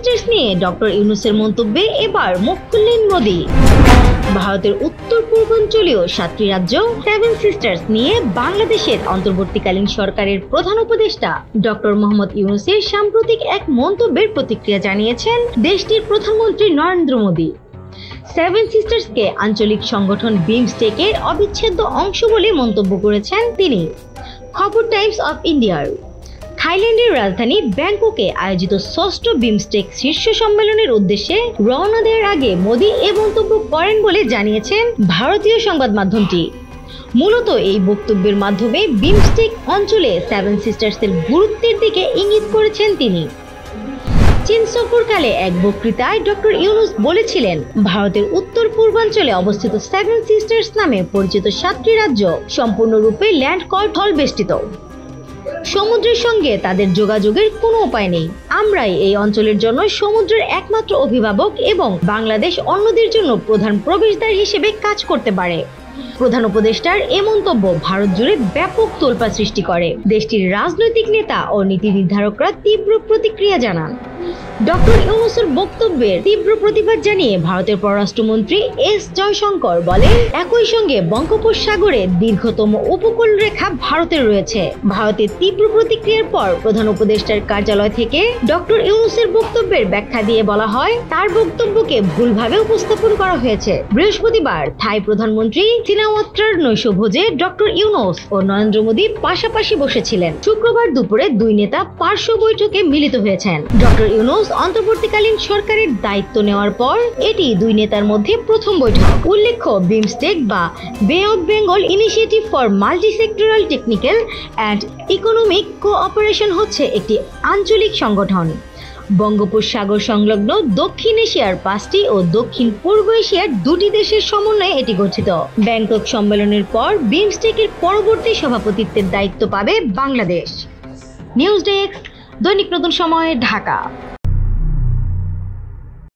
Sisters নিয়ে doctor ইউনূসের মন্তব্যে এবার মুখ খুললেন মোদি। ভারতের উত্তর পূর্বাঞ্চলীয় 7টি রাজ্য সেভেন সিস্টার্স নিয়ে বাংলাদেশের অন্তর্বর্তীকালীন সরকারের প্রধান উপদেষ্টা ডক্টর মোহাম্মদ ইউনূসের সাম্প্রতিক এক মন্তব্যের প্রতিক্রিয়া জানিয়েছেন দেশটির প্রধানমন্ত্রী নরেন্দ্র মোদি। সেভেন সিস্টার্সকে আঞ্চলিক সংগঠন বিমস্টেকের অবিচ্ছেদ্য অংশ বলে মন্তব্য করেছেন তিনি। খবর টাইমস অফ ইন্ডিয়ার থাইল্যান্ডের রাজধানী ব্যাংককে আয়োজিত ষষ্ঠ বিমস্টেক শীর্ষ সম্মেলনের উদ্দেশ্যে রওনা দেওয়ার আগে মোদি এ মন্তব্য করেন বলে জানিয়েছেন ভারতীয় সংবাদ মাধ্যমটি। মূলত এই বক্তব্যের মাধ্যমে বিমস্টেক অঞ্চলে সেভেন সিস্টার্সের গুরুত্বের দিকে ইঙ্গিত করেছেন তিনি। চীন সফরকালে এক বক্তৃতায় ডক্টর ইউনূস বলেছিলেন, ভারতের উত্তর পূর্বাঞ্চলে অবস্থিত সেভেন সিস্টার্স নামে পরিচিত 7টি রাজ্য সম্পূর্ণরূপে ল্যান্ড কর্ডল বেষ্টিত। সমুদ্রের সঙ্গে তাদের যোগাযোগের কোনো উপায় নেই। আমরাই এই অঞ্চলের জন্য সমুদ্রের একমাত্র অভিভাবক এবং বাংলাদেশ অন্যদের জন্য প্রধান প্রবেশদ্বার হিসেবে কাজ করতে পারে। প্রধান উপদেষ্টার এ মন্তব্য ভারত জুড়ে ব্যাপক তোলপাড় সৃষ্টি করে। দেশটির রাজনৈতিক নেতা ও নীতি নির্ধারকরা তীব্র প্রতিক্রিয়া জানান। ডক্টর ইউনূসের বক্তব্যের তীব্র প্রতিবাদ জানিয়ে ভারতের পররাষ্ট্রমন্ত্রী এস জয়শঙ্কর বলেন, একই সঙ্গে বঙ্গোপসাগরে দীর্ঘতম উপকূল রেখা ভারতের রয়েছে। ভারতের তীব্র প্রতিক্রিয়ার পর প্রধান উপদেষ্টার কার্যালয় থেকে ডক্টর ইউনূসের বক্তব্যের ব্যাখ্যা দিয়ে বলা হয়, তার বক্তব্যকে ভুলভাবে উপস্থাপন করা হয়েছে। বৃহস্পতিবার থাই প্রধানমন্ত্রী সিনাওয়াত্রার নৈশভোজে ডক্টর ইউনূস ও নরেন্দ্র মোদি পাশাপাশি বসেছিলেন। শুক্রবার দুপুরে দুই নেতা পার্শ্ব বৈঠকে মিলিত হয়েছেন। ডক্টর ইউনূস অন্তর্বর্তীকালীন সরকারের দায়িত্ব নেওয়ার পর এটি দুই নেতার মধ্যে প্রথম বৈঠক। উল্লেখ্য, বিমস্টেক বা বে of Bengal initiative for multi sectoral technical and economic cooperation হচ্ছে একটি আঞ্চলিক সংগঠন। বঙ্গোপসাগর সংলগ্ন দক্ষিণ এশিয়ার 5টি ও দক্ষিণ পূর্ব এশিয়ার 2টি দেশের সমন্বয়ে এটি গঠিত। ব্যাংকক সম্মেলনের পর বিমস্টেকের পরবর্তী সভাপতিত্বের দায়িত্ব পাবে বাংলাদেশ। নিউজ ডেস্ক, দৈনিক নতুন সময়, ঢাকা।